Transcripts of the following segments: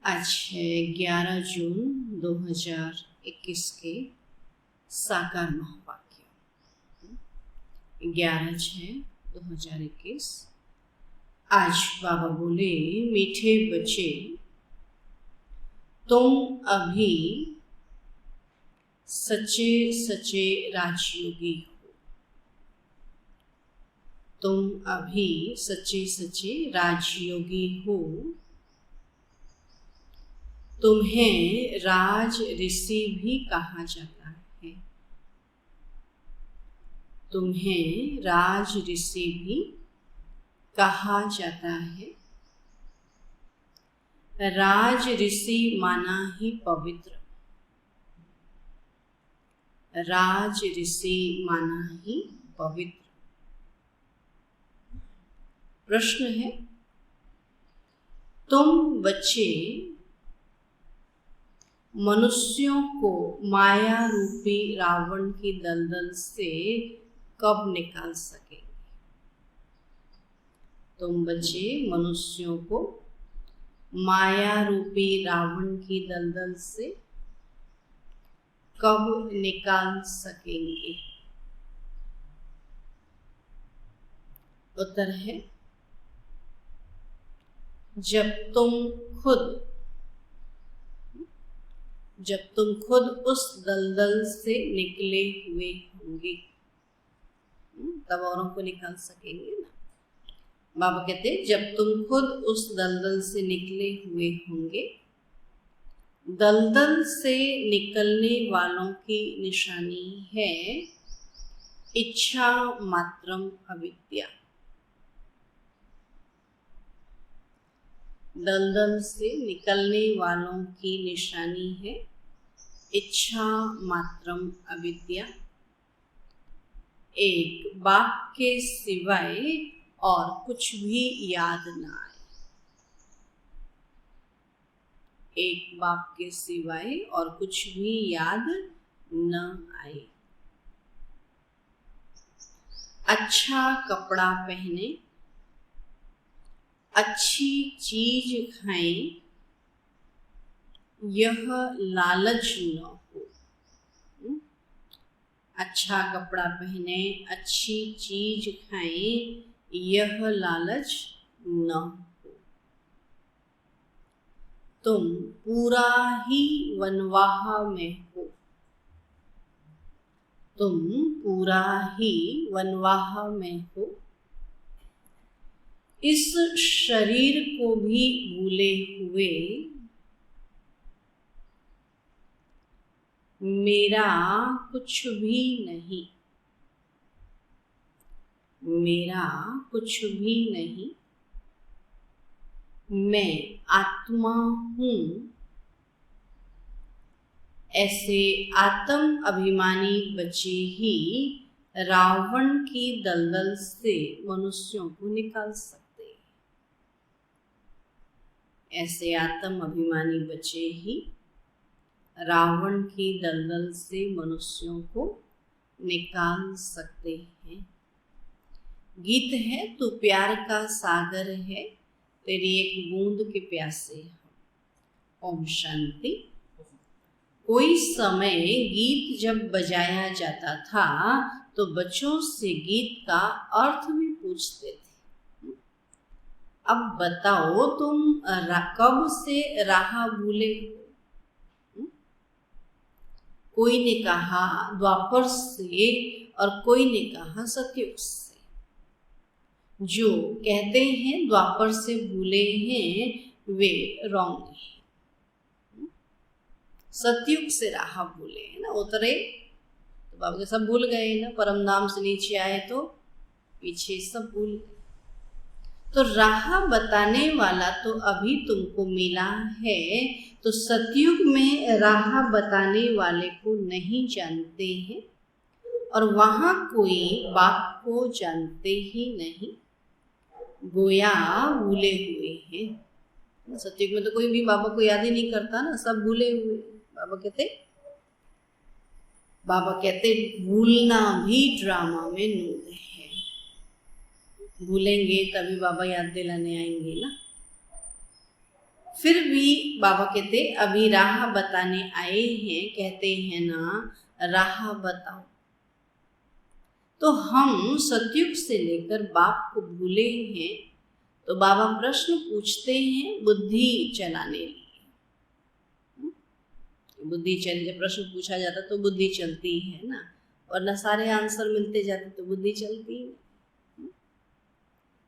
आज है 11 जून 2021 के साकार महावाक्य 11/6/2021। आज बाबा बोले, मीठे बच्चे, तुम अभी सच्चे सच्चे राजयोगी हो। तुम अभी सच्चे सच्चे राजयोगी हो। तुम्हें राज ऋषि भी कहा जाता है। तुम्हें राज ऋषि भी कहा जाता है। राज ऋषि माना ही पवित्र। राज ऋषि माना ही पवित्र। प्रश्न है, तुम बच्चे मनुष्यों को माया रूपी रावण की दलदल से कब निकाल सकेंगे? तुम बच्चे मनुष्यों को माया रूपी रावण की दलदल से कब निकाल सकेंगे? उत्तर है, जब तुम खुद उस दलदल से निकले हुए होंगे, तब औरों को निकाल सकेंगे ना। बाबा कहते, जब तुम खुद उस दलदल से निकले हुए होंगे। दलदल से निकलने वालों की निशानी है इच्छा मात्रम अविद्या। दलदल से निकलने वालों की निशानी है इच्छा मात्रम अविद्या। एक बाप के सिवाय और कुछ भी याद न आए। एक बाप के सिवाय और कुछ भी याद न आए। अच्छा कपड़ा पहने, अच्छी चीज खाएं, यह लालच न हो। अच्छा कपड़ा पहने, अच्छी चीज खाएं, यह लालच न हो। तुम पूरा ही वनवाह में हो। तुम पूरा ही वनवाह में हो। इस शरीर को भी भूले हुए मेरा कुछ भी नहीं। मेरा कुछ भी नहीं। मैं आत्मा हूँ। ऐसे आत्म अभिमानी बच्चे ही रावण की दलदल से मनुष्यों को निकाल सकते। ऐसे आत्म अभिमानी बच्चे ही रावण की दलदल से मनुष्यों को निकाल सकते हैं। गीत है, तू प्यार का सागर है, तेरी एक बूंद के प्यासे हम। ओम शांति। कोई समय गीत जब बजाया जाता था तो बच्चों से गीत का अर्थ भी पूछते थे। अब बताओ, तुम कब से राह भूले हो? कोई ने कहा द्वापर से और कोई ने कहा सतयुग से। जो कहते हैं द्वापर से भूले हैं वे रॉन्ग हैं। सतयुग से राह भूले है ना, उतरे तो बाबा के सब भूल गए ना। परम धाम से नीचे आए तो पीछे सब भूल गए। तो राह बताने वाला तो अभी तुमको मिला है, तो सतयुग में राह बताने वाले को नहीं जानते हैं और वहां कोई बाप को जानते ही नहीं। गोया भूले हुए हैं। सतयुग में तो कोई भी बाबा को याद ही नहीं करता ना, सब भूले हुए। बाबा कहते भूलना भी ड्रामा में नूर है। भूलेंगे तभी बाबा याद दिलाने आएंगे ना। फिर भी बाबा कहते अभी राह बताने आए हैं, कहते हैं ना राह बताओ। तो हम सतयुग से लेकर बाप को भूले हैं, तो बाबा प्रश्न पूछते हैं बुद्धि चलाने लिए। बुद्धि चल, जब प्रश्न पूछा जाता तो बुद्धि चलती है ना, वरना सारे आंसर मिलते जाते तो बुद्धि चलती है।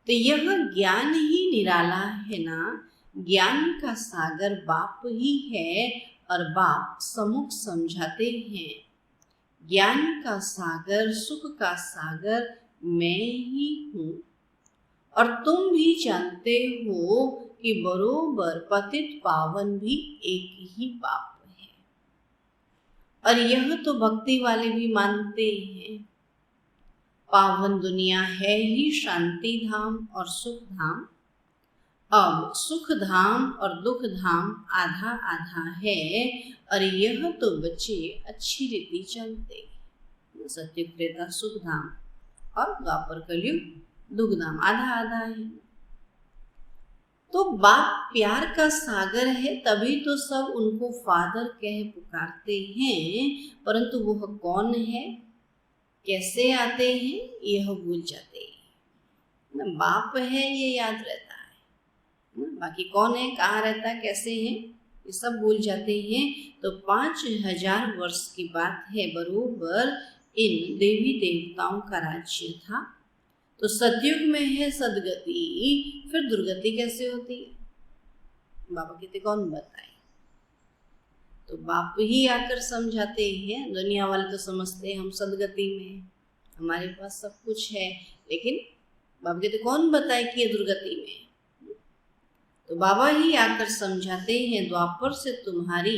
तो यह ज्ञान ही निराला है ना, ज्ञान का सागर बाप ही है और बाप सम्मुख समझाते हैं। ज्ञान का सागर, सुख का सागर मैं ही हूँ, और तुम भी जानते हो कि बरोबर पतित पावन भी एक ही बाप है। और यह तो भक्ति वाले भी मानते हैं। पावन दुनिया है ही शांति धाम और सुख धाम। अब सुख धाम और दुख धाम आधा आधा है, और यह तो बच्चे अच्छी रीति चलते। सत्य त्रेता सुख धाम और द्वापर कलयुग दुख धाम आधा आधा है। तो बाप प्यार का सागर है, तभी तो सब उनको फादर कह पुकारते हैं, परंतु वह कौन है, कैसे आते हैं, यह भूल जाते हैं। बाप है ये याद रहता है, बाकी कौन है, कहाँ रहता है, कैसे है, ये सब भूल जाते हैं। तो 5000 वर्ष की बात है, बरोबर इन देवी देवताओं का राज्य था। तो सतयुग में है सदगति, फिर दुर्गति कैसे होती है, बाबा कहते कौन बताए। तो बाप ही आकर समझाते हैं। दुनिया वाले तो समझते हैं हम सदगति में, हमारे पास सब कुछ है, लेकिन बाबा कहते कौन बताए कि ये दुर्गति में। तो बाबा ही आकर समझाते हैं, द्वापर से तुम्हारी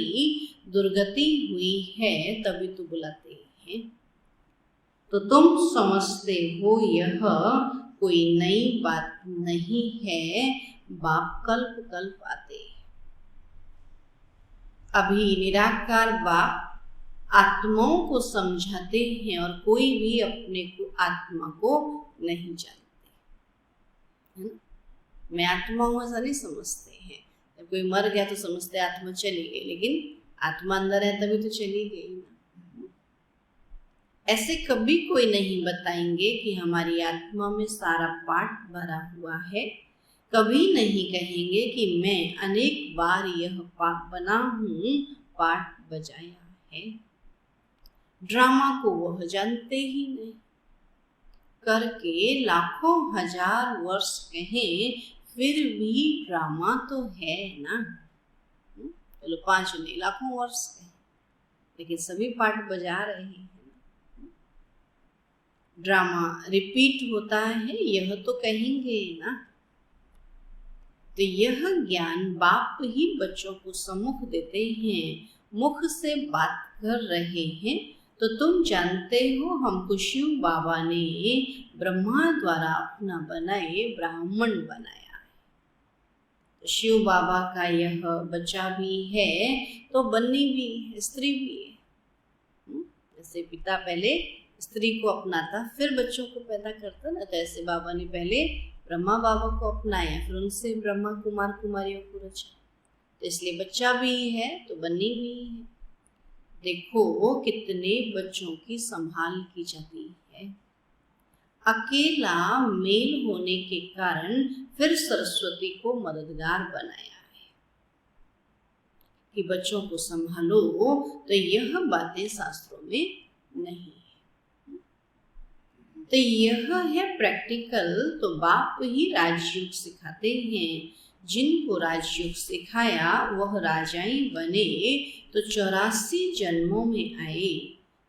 दुर्गति हुई है, तभी तो बुलाते हैं। तो तुम समझते हो यह कोई नई बात नहीं है, बाप कल्प कल्प आते। अभी निराकार बाप आत्माओं को समझाते हैं, और कोई भी अपने को आत्मा को नहीं जानते, है ना। मैं आत्मा हूँ ऐसा नहीं समझते हैं। जब कोई मर गया तो समझते आत्मा चली गई, लेकिन आत्मा अंदर है तभी तो चली गई ना। ऐसे कभी कोई नहीं बताएंगे कि हमारी आत्मा में सारा पाठ भरा हुआ है। कभी नहीं कहेंगे कि मैं अनेक बार यह पाप बना हूँ, पाठ बजाया है। ड्रामा को वह जानते ही नहीं, करके लाखों हजार वर्ष कहें, फिर भी ड्रामा तो है ना। चलो 5 नहीं, लाखों वर्ष कहें, लेकिन सभी पाठ बजा रहे हैं। ड्रामा रिपीट होता है, यह तो कहेंगे ना। तो यह ज्ञान बाप ही बच्चों को सम्मुख देते हैं, मुख से बात कर रहे हैं। तो तुम जानते हो हमको शिव बाबा ने ब्रह्मा द्वारा अपना बनाए ब्राह्मण बनाया है। तो शिव बाबा का यह बच्चा भी है, तो बन्नी भी है, स्त्री भी है। जैसे पिता पहले स्त्री को अपनाता फिर बच्चों को पैदा करता ना, तो ऐसे बाबा ने पहले ब्रह्मा बाबा को अपनाया, फिर उनसे ब्रह्मा कुमार कुमारियों को रचा। तो इसलिए बच्चा भी है तो बन्नी भी है। देखो कितने बच्चों की संभाल की जाती है। अकेला मेल होने के कारण फिर सरस्वती को मददगार बनाया है कि बच्चों को संभालो। तो यह बातें शास्त्रों में नहीं। तो यह है प्रैक्टिकल। तो बाप ही राजयोग सिखाते हैं। जिनको राजयोग सिखाया वह राजाएं बने, तो 84 जन्मों में आए।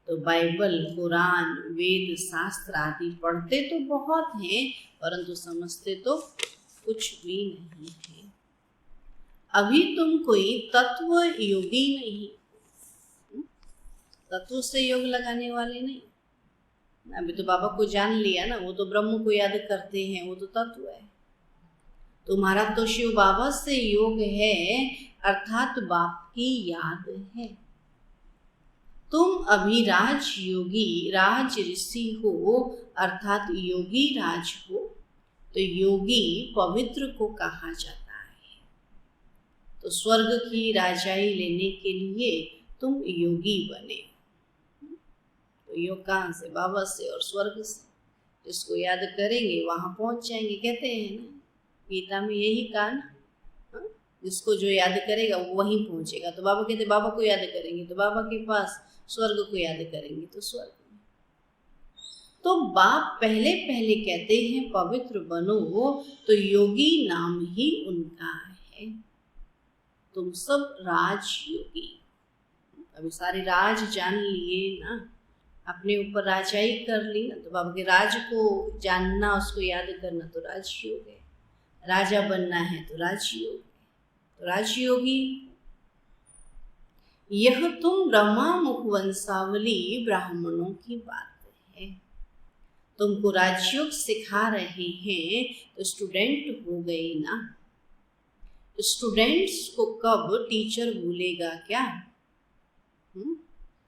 तो बाइबल, कुरान, वेद, शास्त्र आदि पढ़ते तो बहुत हैं, परंतु समझते तो कुछ भी नहीं है। अभी तुम कोई तत्व योगी नहीं, तत्व से योग लगाने वाले नहीं। अभी तो बाबा को जान लिया ना, वो तो ब्रह्म को याद करते हैं, वो तो तत्व है। तुम्हारा तो शिव बाबा से योग है, अर्थात बाप की याद है। तुम अभी राज योगी, राज ऋषि हो, अर्थात योगी राज हो। तो योगी पवित्र को कहा जाता है। स्वर्ग की राजाई लेने के लिए तुम योगी बने। तो योग कहाँ से? बाबा से और स्वर्ग से। जिसको याद करेंगे वहां पहुंच जाएंगे। कहते हैं ना, गीता में यही कहा ना, जिसको जो याद करेगा वो वहीं पहुंचेगा। तो बाबा कहते बाबा को याद करेंगे तो बाबा के पास, स्वर्ग को याद करेंगे तो स्वर्ग में। तो बाप पहले पहले कहते हैं पवित्र बनो, तो योगी नाम ही उनका है। तुम सब राजयोगी। अभी सारे राज जान लिए ना, अपने ऊपर राजाई कर ली ना, तो बाबा के राज को जानना, उसको याद करना तो राजयोग है। राजा बनना है तो राजयोग है। तो राजयोगी, यह तुम ब्रह्मा मुख वंशावली ब्राह्मणों की बात है। तुमको राजयोग सिखा रहे हैं तो स्टूडेंट हो गए ना। स्टूडेंट्स को कब टीचर भूलेगा क्या?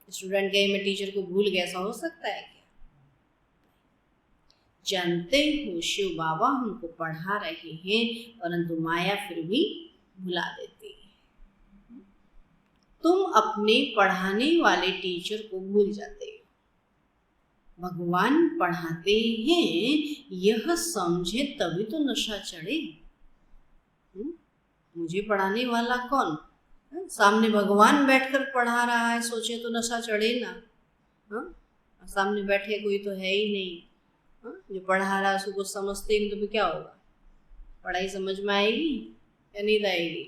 स्टूडेंट गए मैं टीचर को भूल गया, ऐसा हो सकता है क्या? जानते हो शिव बाबा हमको पढ़ा रहे हैं, परंतु माया फिर भी भुला देती है। तुम अपने पढ़ाने वाले टीचर को भूल जाते हो। भगवान पढ़ाते हैं, यह समझे तभी तो नशा चढ़े। मुझे पढ़ाने वाला कौन? सामने भगवान बैठकर पढ़ा रहा है, सोचे तो नशा चढ़े ना। सामने बैठे कोई तो है ही नहीं। जो पढ़ा रहा है उसको कुछ समझते नहीं तो फिर क्या होगा? पढ़ाई समझ में आएगी या नहीं आएगी?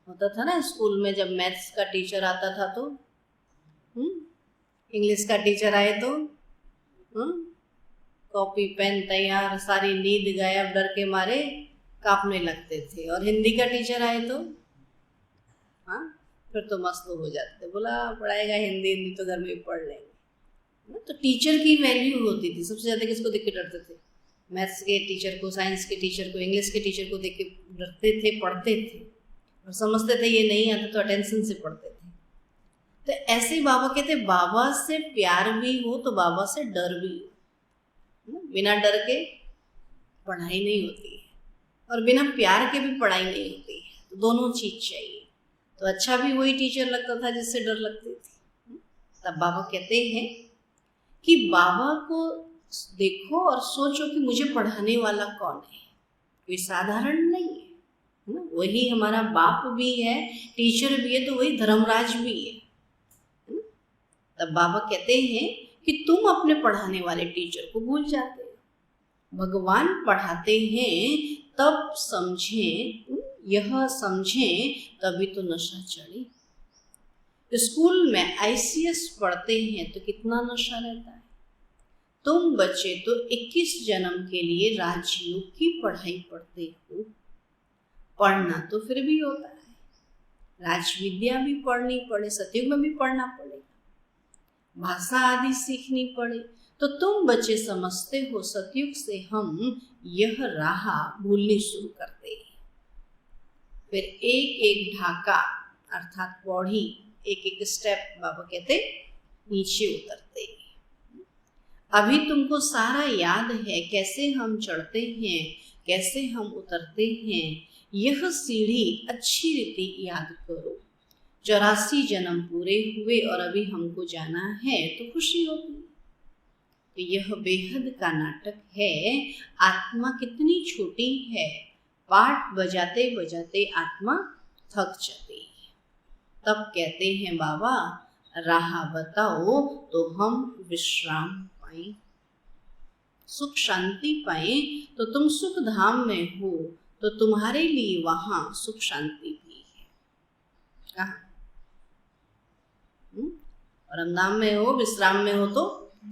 होता था ना स्कूल में, जब मैथ्स का टीचर आता था तो, इंग्लिश का टीचर आए तो कॉपी पेन तैयार, सारी नींद गायब, डर के मारे कांपने लगते थे। और हिंदी का टीचर आए तो फिर तो मस्त हो जाते थे, बोला पढ़ाएगा हिंदी तो घर में भी पढ़ लेंगे। तो टीचर की वैल्यू होती थी। सबसे ज़्यादा किसको देख के डरते थे? मैथ्स के टीचर को, साइंस के टीचर को, इंग्लिश के टीचर को देख के डरते थे, पढ़ते थे और समझते थे ये नहीं आता तो अटेंशन से पढ़ते थे। तो ऐसे बाबा कहते बाबा से प्यार भी हो तो बाबा से डर भी हो। बिना डर के पढ़ाई नहीं होती है और बिना प्यार के भी पढ़ाई नहीं होती है। तो दोनों चीज चाहिए। तो अच्छा भी वही टीचर लगता था जिससे डर लगती थी। तब बाबा कहते हैं कि बाबा को देखो और सोचो कि मुझे पढ़ाने वाला कौन है। कोई साधारण नहीं है, वही हमारा बाप भी है, टीचर भी है, तो वही धर्मराज भी है। तब बाबा कहते हैं कि तुम अपने पढ़ाने वाले टीचर को भूल जाते हो। भगवान पढ़ाते हैं तब समझें, यह समझें तभी तो नशा चढ़े। स्कूल में आईसीएस पढ़ते हैं तो कितना नशा रहता है। तुम बच्चे तो 21 जन्म के लिए राजयोग की पढ़ाई पढ़ते हो। पढ़ना तो फिर भी होता है, राज विद्या भी पढ़नी पड़े, सतयुग में भी पढ़ना पड़ेगा, भाषा आदि सीखनी पड़े। तो तुम बच्चे समझते हो सतयुग से हम यह राह भूलनी शुरू करते हैं। फिर एक एक ढाका अर्थात पौड़ी, एक एक स्टेप बाबा कहते नीचे उतरते हैं। अभी तुमको सारा याद है, कैसे हम चढ़ते हैं, कैसे हम उतरते हैं। यह सीढ़ी अच्छी रीति याद करो। 84 जन्म पूरे हुए और अभी हमको जाना है तो खुशी होती है। तो यह बेहद का नाटक है। आत्मा कितनी छोटी है, पाठ बजाते बजाते आत्मा थक जाती है। तब कहते हैं बाबा राह बताओ तो हम विश्राम पाए, सुख शांति पाए। तो तुम सुख धाम में हो तो तुम्हारे लिए वहां सुख शांति भी है। कहाँ? परमधाम में हो, विश्राम में हो तो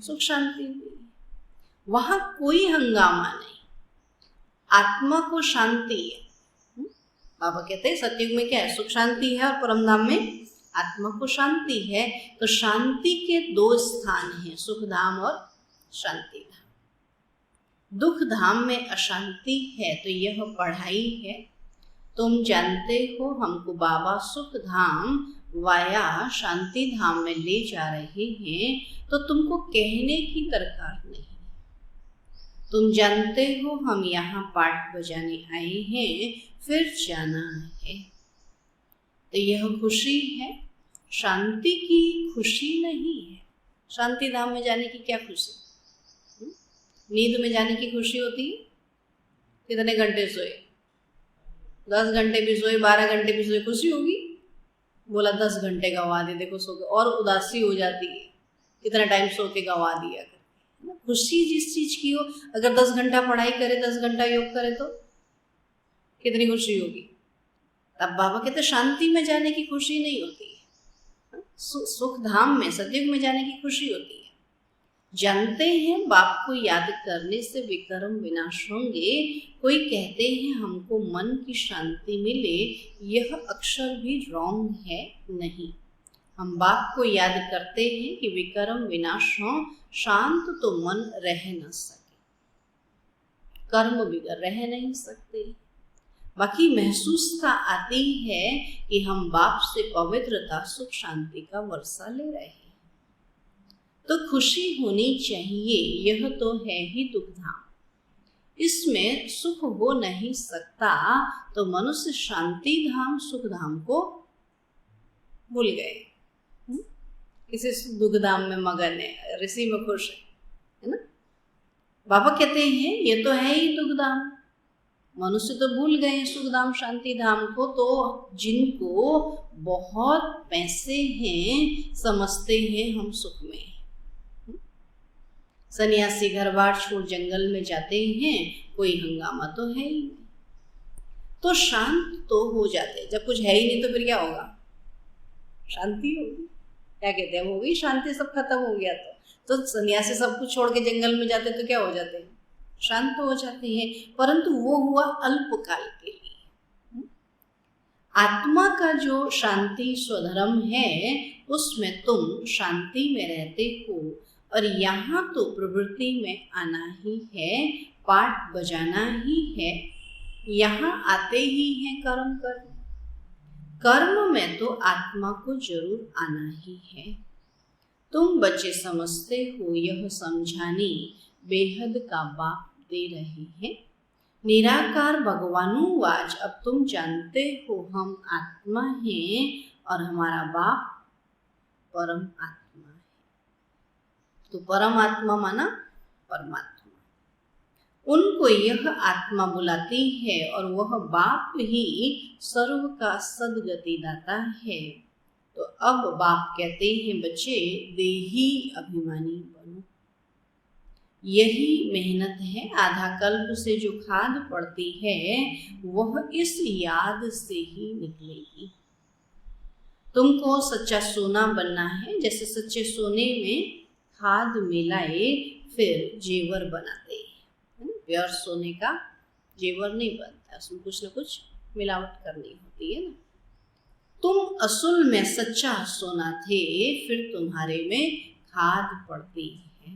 सुख शांति भी है। वहां कोई हंगामा नहीं, आत्मा को शांति है। बाबा कहते हैं सतयुग में क्या है? सुख शांति है और परमधाम में आत्मा को शांति है। तो शांति के 2 स्थान हैं, सुख धाम और शांति धाम। दुख धाम में अशांति है तो यह पढ़ाई है। तुम जानते हो हमको बाबा सुख धाम वाया शांति धाम में ले जा रहे हैं, तो तुमको कहने की दरकार नहीं। तुम जानते हो हम यहाँ पाठ बजाने आए हैं, फिर जाना है। तो यह खुशी है, शांति की खुशी नहीं है। शांति धाम में जाने की क्या खुशी? नींद में जाने की खुशी होती है। कितने घंटे सोए? 10 घंटे भी सोए, 12 घंटे भी सोए, खुशी होगी? बोला 10 घंटे गवा दे, देखो सो के, और उदासी हो जाती है, कितना टाइम सो के गवा दिया करके। खुशी जिस चीज की हो, अगर 10 घंटा पढ़ाई करे, 10 घंटा योग करे तो कितनी खुशी होगी। तब बाबा कहते शांति में जाने की खुशी नहीं होती है, सुख धाम में, सतयुग में जाने की खुशी होती है। जानते हैं बाप को याद करने से विकर्म विनाश होंगे। कोई कहते हैं हमको मन की शांति मिले, यह अक्षर भी रॉन्ग है नहीं। हम बाप को याद करते हैं कि विकर्म विनाश हो, शांत तो मन रह न सके, कर्म बिगड़ रह नहीं सकते। बाकी महसूसता आती है कि हम बाप से पवित्रता, सुख, शांति का वर्षा ले रहे हैं, तो खुशी होनी चाहिए। यह तो है ही दुख धाम, इसमें सुख हो नहीं सकता। तो मनुष्य शांति धाम, सुख धाम को भूल गए, किसी दुख धाम में मगन है, ऋषि में खुश है ना। बाबा कहते हैं ये तो है ही दुख धाम, मनुष्य तो भूल गए सुख धाम, शांति धाम को। तो जिनको बहुत पैसे हैं, समझते हैं हम सुख में। सन्यासी घर बार छोड़ जंगल में जाते हैं, कोई हंगामा तो है ही नहीं, तो शांत तो हो जाते। जब कुछ है ही नहीं तो फिर क्या होगा? शांति होगी। क्या कहते हैं, हो गई शांति, सब खत्म हो गया। तो सन्यासी सब कुछ छोड़ के जंगल में जाते तो क्या हो जाते हैं? शांत हो जाते हैं। परंतु वो हुआ अल्पकाल के लिए। आत्मा का जो शांति स्वधर्म है, उसमें तुम शांति में रहते हो, और यहाँ तो प्रवृत्ति में आना ही है, पाठ बजाना ही है। यहाँ आते ही हैं कर्म करने, कर्म में तो आत्मा को जरूर आना ही है। तुम बच्चे समझते हो, यह समझाने बेहद का बाप दे रहे हैं। निराकार भगवानुवाच, अब तुम जानते हो हम आत्मा हैं और हमारा बाप परम आत्मा है। तो परम आत्मा माना परमात्मा। उनको यह आत्मा बुलाती है और वह बाप ही सर्व का सद्गति दाता है। तो अब बाप कहते हैं बच्चे देही अभिमानी बनो। यही मेहनत है। आधा कल्प से जो खाद पड़ती है वह इस याद से ही निकलेगी। तुमको सच्चा सोना बनना है। जैसे सच्चे सोने में खाद मिलाए फिर जेवर बनाते हैं, प्योर सोने का जेवर नहीं बनता, उसमें कुछ न कुछ मिलावट करनी होती है ना। तुम असल में सच्चा सोना थे, फिर तुम्हारे में खाद पड़ती है।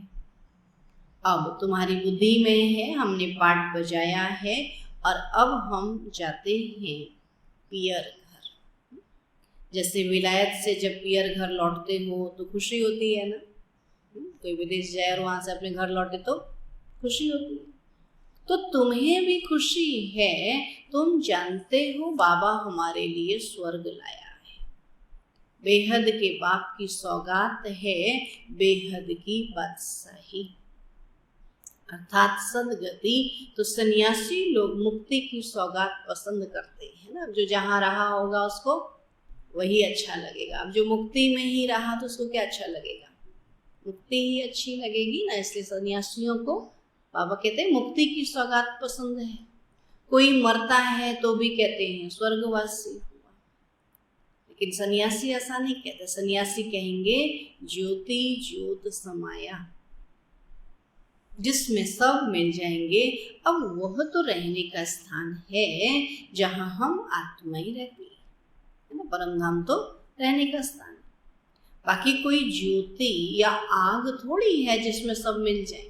अब तुम्हारी बुद्धि में है, हमने पाठ बजाया है और अब हम जाते हैं पियर घर। जैसे विलायत से जब पियर घर लौटते हो तो खुशी होती है ना। कोई विदेश जाए और वहां से अपने घर लौटे तो खुशी होती है। तो तुम्हें भी खुशी है। तुम जानते हो बाबा हमारे लिए स्वर्ग लाया है। बेहद के बाप की सौगात है, बेहद की बादशाही अर्थात सदगति। तो सन्यासी लोग मुक्ति की सौगात पसंद करते हैं ना। जो जहाँ रहा होगा उसको वही अच्छा लगेगा। अब जो मुक्ति में ही रहा तो उसको क्या अच्छा लगेगा? मुक्ति ही अच्छी लगेगी ना। इसलिए सन्यासियों को बाबा कहते हैं मुक्ति की सौगात पसंद है। कोई मरता है तो भी कहते हैं स्वर्गवासी हुआ, लेकिन सन्यासी ऐसा नहीं कहते। सन्यासी कहेंगे ज्योति ज्योत समाया, जिसमें सब मिल जाएंगे। अब वह तो रहने का स्थान है जहां हम आत्मा ही रहती है ना। परम धाम तो रहने का स्थान है। बाकी कोई ज्योति या आग थोड़ी है जिसमें सब मिल जाए।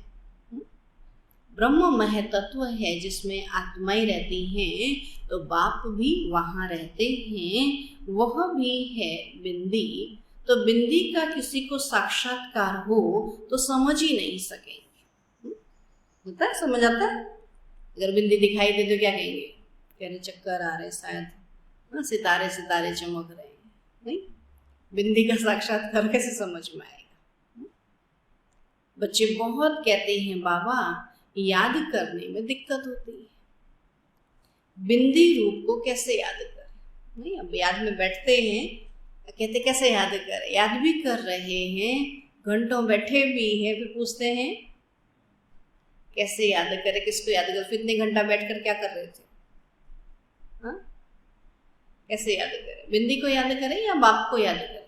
ब्रह्म मह तत्व है जिसमें आत्माएं रहती हैं। तो बाप भी वहां रहते हैं, वह भी है बिंदी। तो बिंदी का किसी को साक्षात्कार हो तो समझ ही नहीं सकेंगे। होता है, समझ आता है? अगर बिंदी दिखाई दे तो क्या कहेंगे? कह रहे चक्कर आ रहे शायद, सितारे सितारे चमक रहे हैं, नहीं? बिंदी का साक्षात्कार कैसे समझ में आएगा? बच्चे बहुत कहते हैं बाबा याद करने में दिक्कत होती है, बिंदी रूप को कैसे याद करें? नहीं, अब याद में बैठते हैं, कहते कैसे याद करें? याद भी कर रहे हैं, घंटों बैठे भी हैं, फिर पूछते हैं कैसे याद करें, किसको याद करें? फिर इतने घंटा बैठकर क्या कर रहे थे? हाँ, कैसे याद करें? बिंदी को याद करें या बाप को याद करें?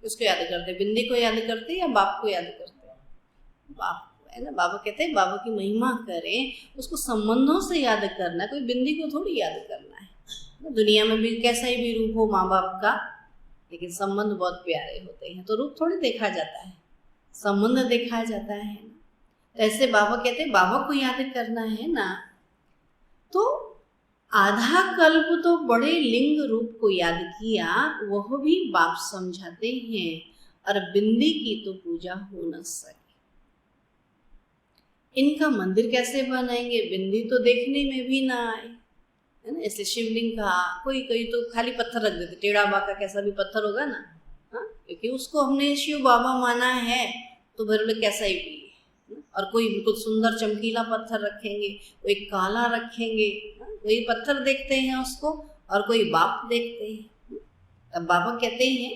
किसको याद करते? बिंदी को याद करते या बाप को याद करते? बाप को, है ना? बाबा कहते हैं बाबा की महिमा करें, उसको संबंधों से याद करना, कोई बिंदी को थोड़ी याद करना है। दुनिया में भी कैसा ही भी रूप हो माँ बाप का, लेकिन संबंध बहुत प्यारे होते हैं, तो रूप थोड़ी देखा जाता है, संबंध देखा जाता है ना। तो ऐसे बाबा कहते हैं बाबा को याद करना है ना, तो आधा कल्प तो बड़े लिंग रूप को याद किया, वह भी बाप समझाते हैं, और बिंदी की तो पूजा हो न सके। इनका मंदिर कैसे बनाएंगे? बिंदी तो देखने में भी ना आए, है ना? इसलिए शिवलिंग का कोई तो खाली पत्थर रख देते, टेढ़ा बाका कैसा भी पत्थर होगा ना, हाँ, क्योंकि उसको हमने शिव बाबा माना है, तो भरोले कैसा ही भी। और कोई बिल्कुल सुंदर चमकीला पत्थर रखेंगे, कोई काला रखेंगे, कोई पत्थर देखते हैं उसको, और कोई बाप देखते हैं। तब बाबा कहते हैं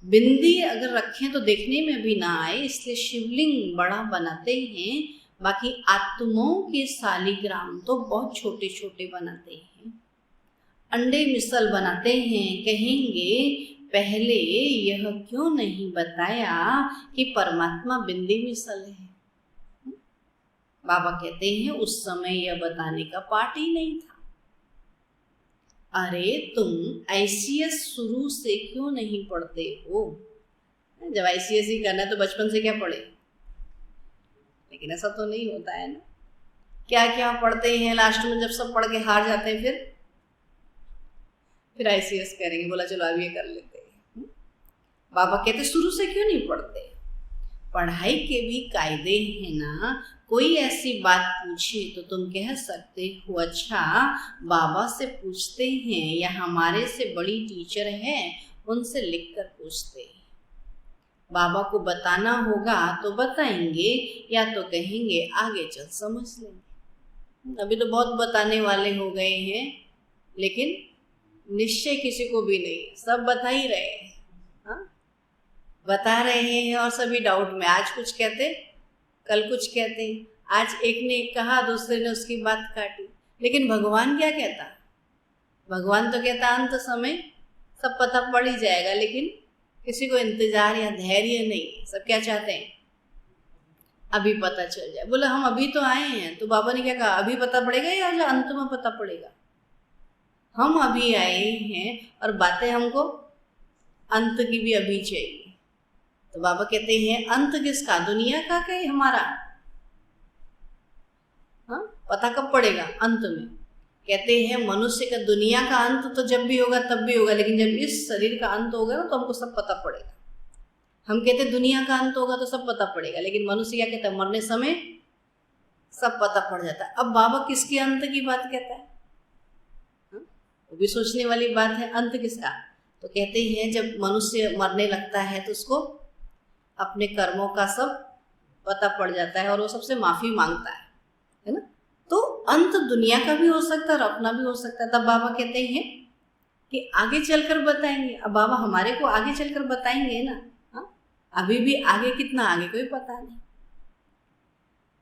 बिंदी अगर रखें तो देखने में भी ना आए, इसलिए शिवलिंग बड़ा बनाते हैं, बाकी आत्माओं के सालिग्राम तो बहुत छोटे छोटे बनाते हैं। अंडे मिसल बनाते हैं, कहेंगे पहले यह क्यों नहीं बताया कि परमात्मा बिंदी मिसल है? बाबा कहते हैं उस समय यह बताने का पाठ ही नहीं था। अरे तुम ICS शुरू से क्यों नहीं पढ़ते हो? जब ICS ही करना है तो बचपन से क्या पढ़े? लेकिन ऐसा तो नहीं होता है ना। क्या क्या पढ़ते हैं, लास्ट में जब सब पढ़ के हार जाते हैं, फिर ICS करेंगे, बोला चलो अब ये कर लेते हैं। बाबा कहते शुरू से क्यों नहीं पढ़ते? पढ़ाई के भी कायदे हैं ना। कोई ऐसी बात पूछे तो तुम कह सकते हो अच्छा बाबा से पूछते हैं, या हमारे से बड़ी टीचर है उनसे लिखकर पूछते हैं। बाबा को बताना होगा तो बताएंगे, या तो कहेंगे आगे चल समझ लेंगे। अभी तो बहुत बताने वाले हो गए हैं, लेकिन निश्चय किसी को भी नहीं, सब बता ही रहे हैं। हाँ, बता रहे हैं और सभी डाउट में, आज कुछ कहते कल कुछ कहते। आज एक ने एक कहा, दूसरे ने उसकी बात काटी, लेकिन भगवान क्या कहता? भगवान तो कहता अंत समय सब पता पड़ ही जाएगा, लेकिन किसी को इंतजार या धैर्य नहीं। सब क्या चाहते हैं? अभी पता चल जाए। बोला हम अभी तो आए हैं, तो बाबा ने क्या कहा? अभी पता पड़ेगा या अंत में पता पड़ेगा? हम अभी आए हैं और बातें हमको अंत की भी अभी चाहिए। तो बाबा कहते हैं अंत किसका? दुनिया का कि हमारा? हाँ, पता कब पड़ेगा? अंत में। कहते हैं मनुष्य का दुनिया का अंत तो जब भी होगा तब भी होगा, लेकिन जब इस शरीर का अंत होगा ना तो हमको सब पता पड़ेगा। हम कहते दुनिया का अंत होगा तो सब पता पड़ेगा, लेकिन मनुष्य क्या कहता है? मरने समय सब पता पड़ जाता है। अब बाबा किसके अंत की बात कहता है? वो भी सोचने वाली बात है। अंत किसका? तो कहते हैं जब मनुष्य मरने लगता है तो उसको अपने कर्मों का सब पता पड़ जाता है और वो सबसे माफी मांगता है ना। तो अंत दुनिया का भी हो सकता है और अपना भी हो सकता है। तब बाबा कहते हैं कि आगे चलकर बताएंगे। अब बाबा हमारे को आगे चलकर बताएंगे ना। हाँ, अभी भी आगे कितना आगे कोई पता नहीं,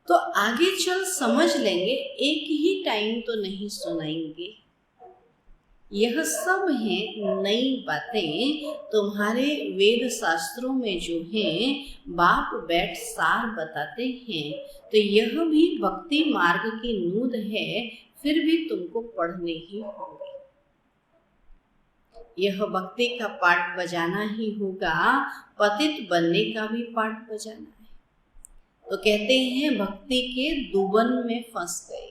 तो आगे चल समझ लेंगे। एक ही टाइम तो नहीं सुनाएंगे। यह सब है नई बातें तुम्हारे वेद शास्त्रों में जो हैं, बाप बैठ सार बताते हैं। तो यह भी भक्ति मार्ग की नूद है, फिर भी तुमको पढ़ने ही होंगे। यह भक्ति का पाठ बजाना ही होगा, पतित बनने का भी पाठ बजाना है। तो कहते हैं भक्ति के दुबन में फंस गए।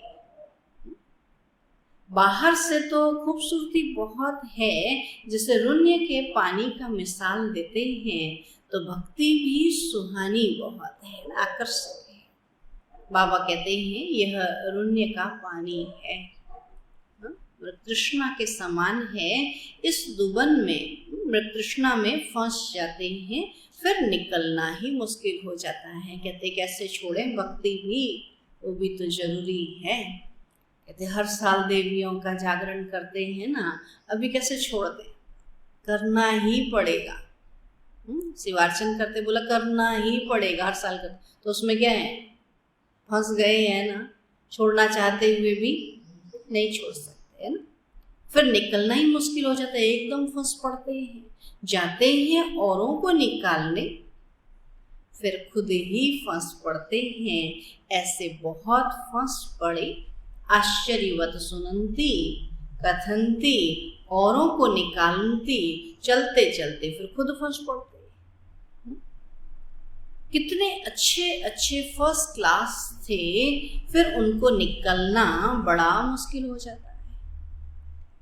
बाहर से तो खूबसूरती बहुत है, जैसे रुण्य के पानी का मिसाल देते हैं, तो भक्ति भी सुहानी बहुत है, आकर्षक है। बाबा कहते हैं यह रुण्य का पानी है। मृगतृष्णा के समान है। इस दुबन में, मृगतृष्णा में फंस जाते हैं, फिर निकलना ही मुश्किल हो जाता है। कहते कैसे छोड़ें भक्ति भी, वो भी तो जरूरी है। कहते हर साल देवियों का जागरण करते हैं ना, अभी कैसे छोड़ दें, करना ही पड़ेगा। शिवार्चन करते बोला करना ही पड़ेगा, हर साल कर, तो उसमें क्या है, फंस गए हैं ना, छोड़ना चाहते हुए भी नहीं छोड़ सकते, है ना। फिर निकलना ही मुश्किल हो जाता है, एकदम फंस पड़ते हैं, जाते हैं औरों को निकालने, फिर खुद ही फंस पड़ते हैं। ऐसे बहुत फंस पड़े, आश्चर्यवत सुनंती कथनती, औरों को निकालती, चलते चलते फिर खुद फंस पड़ते। कितने अच्छे अच्छे फर्स्ट क्लास थे, फिर उनको निकलना बड़ा मुश्किल हो जाता है।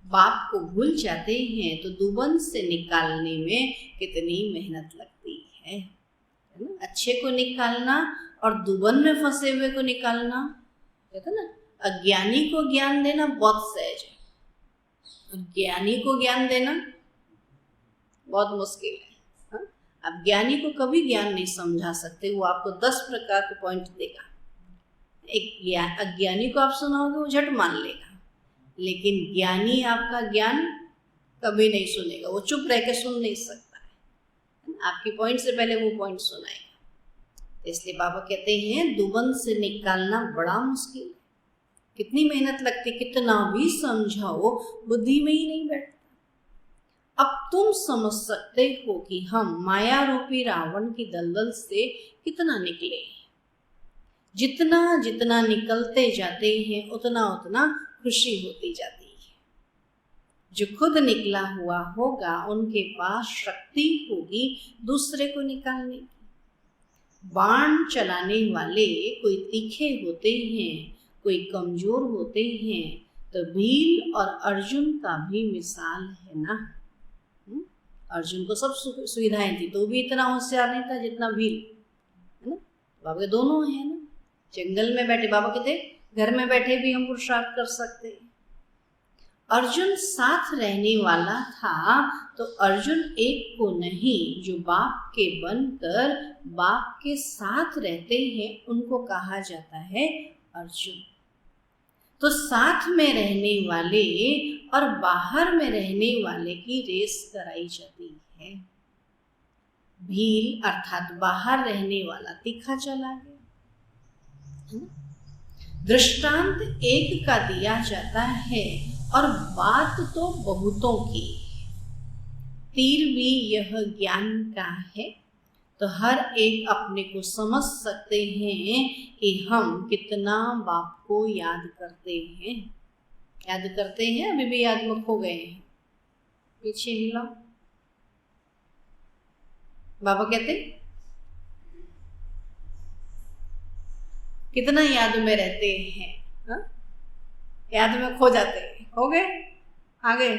बाप को भूल जाते हैं तो दुबन से निकालने में कितनी मेहनत लगती है ना। अच्छे को निकालना और दुबन में फंसे हुए को निकालना, कहते ना, अज्ञानी को ज्ञान देना बहुत सहज है, ज्ञानी को ज्ञान देना बहुत मुश्किल है। अब ज्ञानी को कभी ज्ञान नहीं समझा सकते, वो आपको 10 प्रकार के पॉइंट देगा। एक अज्ञानी को आप सुनाओगे वो झट मान लेगा, लेकिन ज्ञानी आपका ज्ञान कभी नहीं सुनेगा, वो चुप रह के सुन नहीं सकता है। आपकी पॉइंट से पहले वो पॉइंट सुनाएगा। इसलिए बाबा कहते हैं दुबन से निकालना बड़ा मुश्किल है। कितनी मेहनत लगती, कितना भी समझाओ बुद्धि में ही नहीं बैठता। अब तुम समझ सकते हो कि हम माया रूपी रावण की दलदल से कितना निकले। जितना जितना निकलते जाते हैं उतना उतना खुशी होती जाती है। जो खुद निकला हुआ होगा उनके पास शक्ति होगी दूसरे को निकालने की। बाण चलाने वाले कोई तीखे होते हैं, कोई कमजोर होते हैं, तो भील और अर्जुन का भी मिसाल है ना। अर्जुन को सब सुविधाएं थी तो भी इतना होशियार नहीं था जितना भील, है ना। बाबा के दोनों है ना, जंगल में बैठे, बाबा कहते घर में बैठे भी हम पुरुषार्थ कर सकते हैं। अर्जुन साथ रहने वाला था तो अर्जुन एक को नहीं, जो बाप के बनकर बाप के साथ रहते हैं उनको कहा जाता है अर्जुन। तो साथ में रहने वाले और बाहर में रहने वाले की रेस कराई जाती है। भील अर्थात बाहर रहने वाला तीखा चला गया। दृष्टांत एक का दिया जाता है और बात तो बहुतों की। तीर भी यह ज्ञान का है, तो हर एक अपने को समझ सकते हैं कि हम कितना बाप को याद करते हैं। याद करते हैं, अभी भी याद में खो गए हैं, पीछे हिलाओ। बाबा कहते कितना याद में रहते हैं, हा? याद में खो जाते हैं। हो गए, आ गए,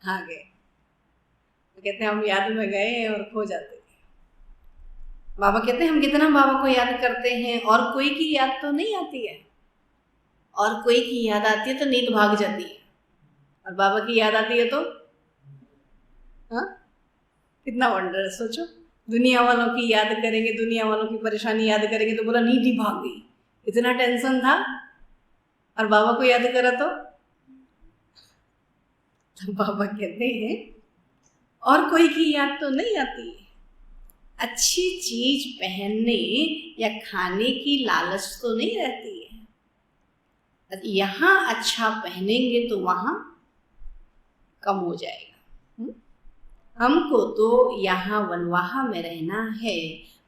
आ गए। कहते हैं हम याद में गए और खो जाते हैं। बाबा कहते हैं हम कितना बाबा को याद करते हैं और कोई की याद तो नहीं आती है, और कोई की याद आती है तो नींद भाग जाती है, और बाबा की याद आती है तो हाँ, कितना वंडर है। सोचो, दुनिया वालों की याद करेंगे, दुनिया वालों की परेशानी याद करेंगे तो बोला नींद ही भाग गई, इतना टेंशन था, और बाबा को याद करा तो बाबा कहते हैं और कोई की याद तो नहीं आती है। अच्छी चीज पहनने या खाने की लालच तो नहीं रहती है। यहाँ अच्छा पहनेंगे तो वहां कम हो जाएगा। हमको तो यहाँ वनवाहा में रहना है।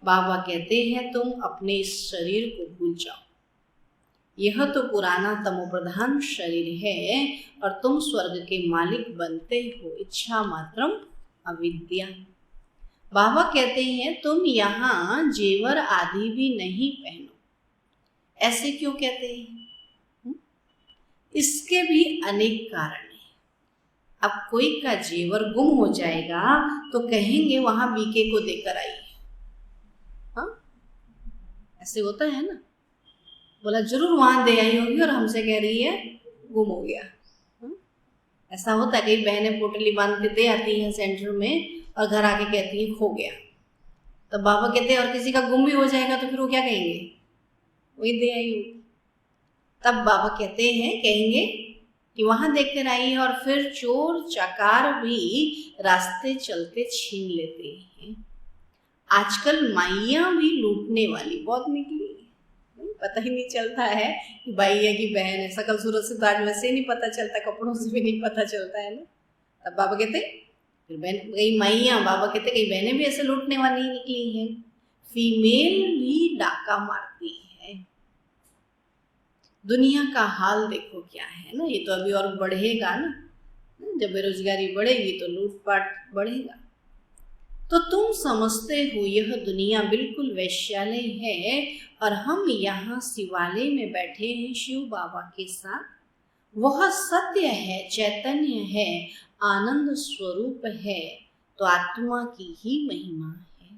बाबा कहते हैं तुम अपने इस शरीर को भूल जाओ, यह तो पुराना तमोप्रधान शरीर है और तुम स्वर्ग के मालिक बनते हो। इच्छा मात्रम अविद्या। बाबा कहते हैं तुम यहाँ जेवर आदि भी नहीं पहनो। ऐसे क्यों कहते हैं? इसके भी अनेक कारण हैं। अब कोई का जेवर गुम हो जाएगा तो कहेंगे वहां बीके को देकर आई। हाँ, ऐसे होता है ना। बोला जरूर वहां दे आई होगी और हमसे कह रही है गुम हो गया। ऐसा होता है, कई बहनें पोटली बांध के दे आती हैं सेंटर में और घर आके कहती हैं खो गया। तब बाबा कहते हैं और किसी का गुम भी हो जाएगा तो फिर वो क्या कहेंगे, वही दे आई होगी। तब बाबा कहते हैं, कहेंगे कि वहां देख कर आई है और फिर चोर चकार भी रास्ते चलते छीन लेते हैं। आजकल माइयां भी लूटने वाली बहुत निकली, पता ही नहीं चलता है कि भाई है कि बहन है। शकल सूरत से तो आज वैसे ही नहीं पता चलता, कपड़ों से भी नहीं पता चलता है ना। तब बाबा कहते फिर बहन, कई माइयां, बाबा कहते कई बहनें भी ऐसे लूटने वाली निकली हैं। फीमेल भी डाका मारती है। दुनिया का हाल देखो क्या है ना। ये तो अभी और बढ़ेगा ना, जब बेरोजगारी बढ़ेगी तो लूटपाट बढ़ेगा। तो तुम समझते हो यह दुनिया बिल्कुल वैश्यालय है और हम यहाँ शिवालय में बैठे हैं शिव बाबा के साथ। वह सत्य है, चैतन्य है, आनंद स्वरूप है। तो आत्मा की ही महिमा है।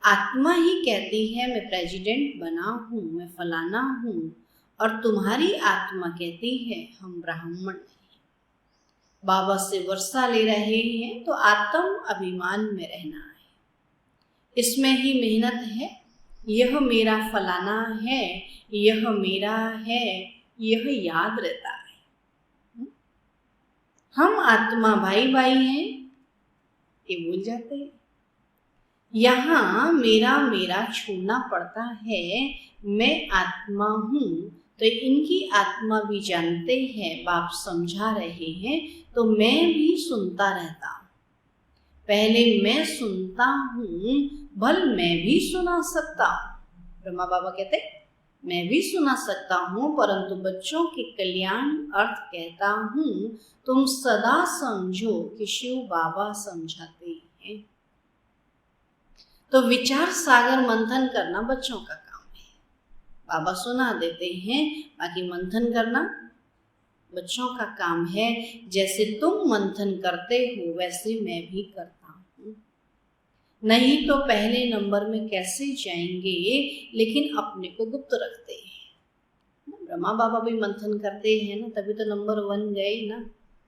आत्मा ही कहती है मैं प्रेसिडेंट बना हूँ, मैं फलाना हूँ, और तुम्हारी आत्मा कहती है हम ब्राह्मण हैं। बाबा से वर्षा ले रहे हैं तो आत्म अभिमान में रहना है, इसमें ही मेहनत है। यह मेरा फलाना है, यह मेरा है, यह याद रहता है। हम आत्मा भाई भाई हैं, ये भूल जाते हैं। यहाँ मेरा मेरा छोड़ना पड़ता है। मैं आत्मा हूँ तो इनकी आत्मा भी जानते हैं, बाप समझा रहे हैं तो मैं भी सुनता रहता हूँ। पहले मैं सुनता हूँ, भल मैं भी सुना सकता हूँ। ब्रह्मा बाबा कहते मैं भी सुना सकता हूँ, परंतु बच्चों के कल्याण अर्थ कहता हूँ तुम सदा समझो कि शिव बाबा समझाते हैं। तो विचार सागर मंथन करना बच्चों का काम है। बाबा सुना देते हैं, बाकी मंथन करना बच्चों का काम है। जैसे तुम मंथन करते हो वैसे मैं भी करता हूँ। नहीं तो पहले नंबर में कैसे जाएंगे, लेकिन अपने को गुप्त रखते हैं। ब्रह्मा बाबा भी मंथन करते हैं ना, तभी तो नंबर 1 गए ना।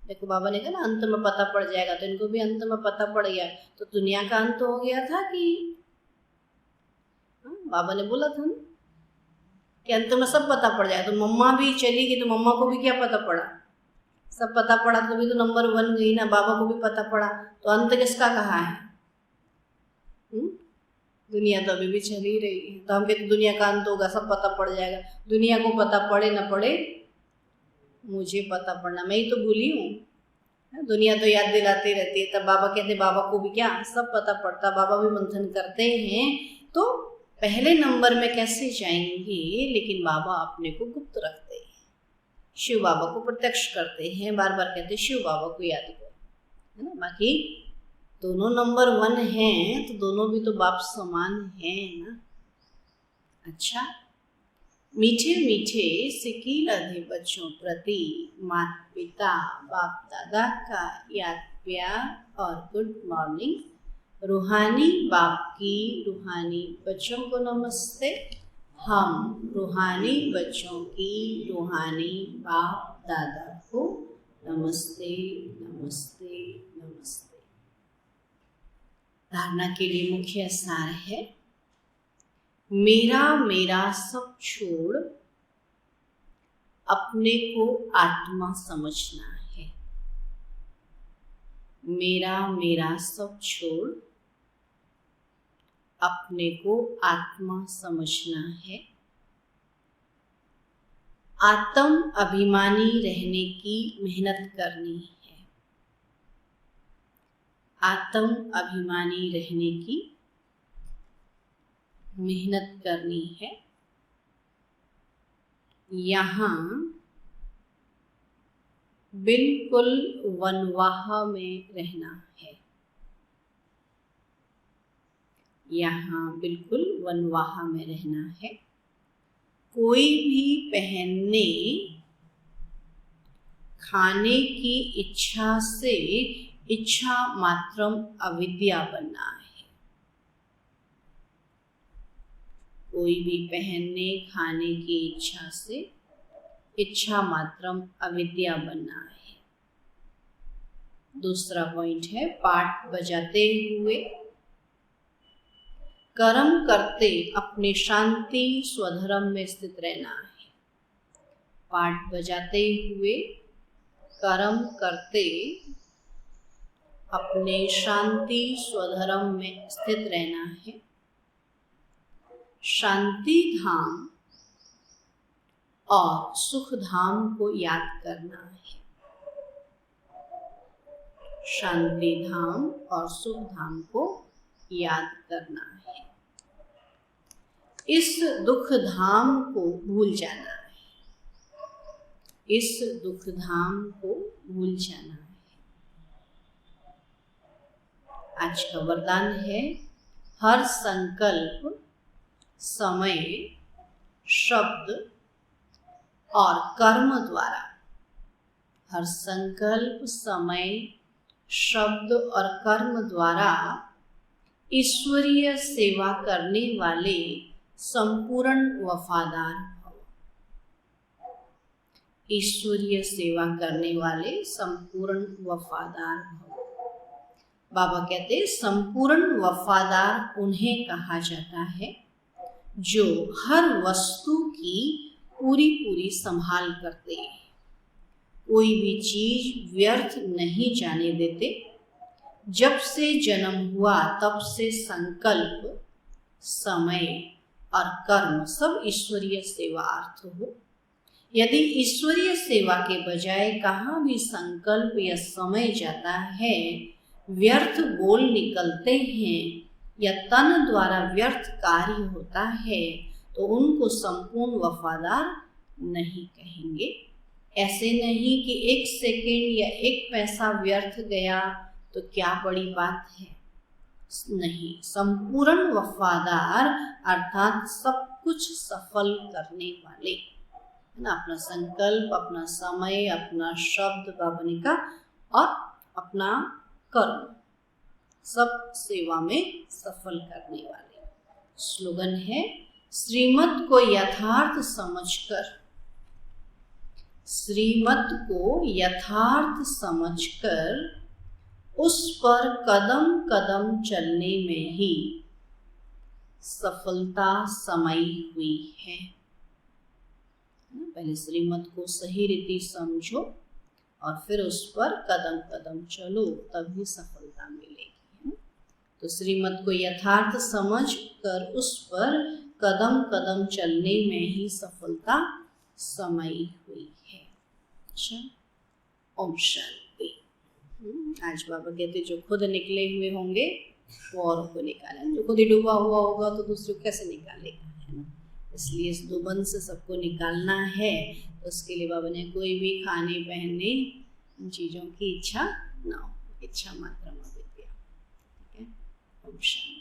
देखो बाबा ने कहा ना अंत में पता पड़ जाएगा, तो इनको भी अंत में पता पड़ गया। तो दुनिया का अंत हो गया था कि बाबा ने बोला था ना कि अंत में सब पता पड़ जाएगा। तो मम्मा भी चली गई तो मम्मा को भी क्या पता पड़ा, सब पता पड़ा, तो भी तो नंबर 1 गई ना। बाबा को भी पता पड़ा, तो अंत किसका कहाँ है? दुनिया तो अभी भी चल ही रही है। तो हम कहते दुनिया का अंत होगा, सब पता पड़ जाएगा। दुनिया को पता पड़े ना पड़े, मुझे पता पड़ना, मैं ही तो भूली हूँ। दुनिया तो याद दिलाती रहती है। तब बाबा कहते बाबा को भी क्या सब पता पड़ता। बाबा भी मंथन करते हैं। तो पहले नंबर में कैसे जाएंगे, लेकिन बाबा अपने को गुप्त रखते हैं। शिव बाबा को प्रत्यक्ष करते हैं। बार बार कहते शिव बाबा को याद करो, है ना। बाकी दोनों नंबर 1 हैं तो दोनों भी तो बाप समान हैं ना। अच्छा, मीठे मीठे सिकी लधे बच्चों प्रति माता पिता बाप दादा का याद प्यार और गुड मॉर्निंग। रूहानी बाप की रूहानी बच्चों को नमस्ते। हम रूहानी बच्चों की रूहानी बाप दादा को नमस्ते नमस्ते नमस्ते। धारणा के लिए मुख्य सार है, मेरा मेरा सब छोड़ अपने को आत्मा समझना है। मेरा मेरा सब छोड़ अपने को आत्मा समझना है। आत्म अभिमानी रहने की मेहनत करनी है। आत्म अभिमानी रहने की मेहनत करनी है। यहाँ बिल्कुल वनवाह में रहना है। यहाँ बिल्कुल वनवाह में रहना है। कोई भी पहनने खाने की इच्छा से इच्छा मात्रम अविद्या बनना है। कोई भी पहनने खाने की इच्छा से इच्छा मात्रम अविद्या बनना है। दूसरा पॉइंट है पाठ बजाते हुए कर्म करते अपने शांति स्वधर्म में स्थित रहना है। पाठ बजाते हुए कर्म करते अपने शांति स्वधर्म में स्थित रहना है। शांति धाम और सुख धाम को याद करना है। शांति धाम और सुख धाम को याद करना है। इस दुख धाम को भूल जाना है। इस दुख धाम को भूल जाना है। आज का वरदान है हर संकल्प, समय, शब्द और कर्म द्वारा, हर संकल्प, समय, शब्द और कर्म द्वारा ईश्वरीय सेवा करने वाले संपूर्ण वफादार भव। ईश्वरीय सेवा करने वाले संपूर्ण वफादार भव। बाबा कहते संपूर्ण वफादार उन्हें कहा जाता है जो हर वस्तु की पूरी संभाल करते हैं, कोई भी चीज व्यर्थ नहीं जाने देते। जब से जन्म हुआ तब से संकल्प, समय और कर्म सब ईश्वरीय सेवार्थ हो। यदि ईश्वरीय सेवा के बजाय कहाँ भी संकल्प या समय जाता है, व्यर्थ बोल निकलते हैं या तन द्वारा व्यर्थ कार्य होता है, तो उनको संपूर्ण वफादार नहीं कहेंगे। ऐसे नहीं कि 1 सेकेंड या 1 पैसा व्यर्थ गया तो क्या बड़ी बात है, नहीं। संपूर्ण वफादार अर्थात सब कुछ सफल करने वाले, है ना। अपना संकल्प, अपना समय, अपना शब्द बाबा ने कहा, और अपना कर्म सब सेवा में सफल करने वाले। स्लोगन है श्रीमत को यथार्थ समझकर, श्रीमत को यथार्थ समझकर उस पर कदम कदम चलने में ही सफलता समाई हुई है। पहले श्रीमत को सही रीति समझो और फिर उस पर कदम कदम चलो, तभी सफलता मिलेगी। तो श्रीमत को यथार्थ समझ कर उस पर कदम कदम चलने में ही सफलता समाई हुई है। अच्छा, ओम शांति। आज बाबा कहते जो खुद निकले हुए होंगे वो औरों को निकालें। जो खुद ही डूबा हुआ होगा तो दूसरे को कैसे निकालेगा, है ना। इसलिए इस डूबन से सबको निकालना है। तो उसके लिए बाबा ने कोई भी खाने पहनने इन चीज़ों की इच्छा ना हो, इच्छा मात्र अविद्या। ठीक है। ओम शांति।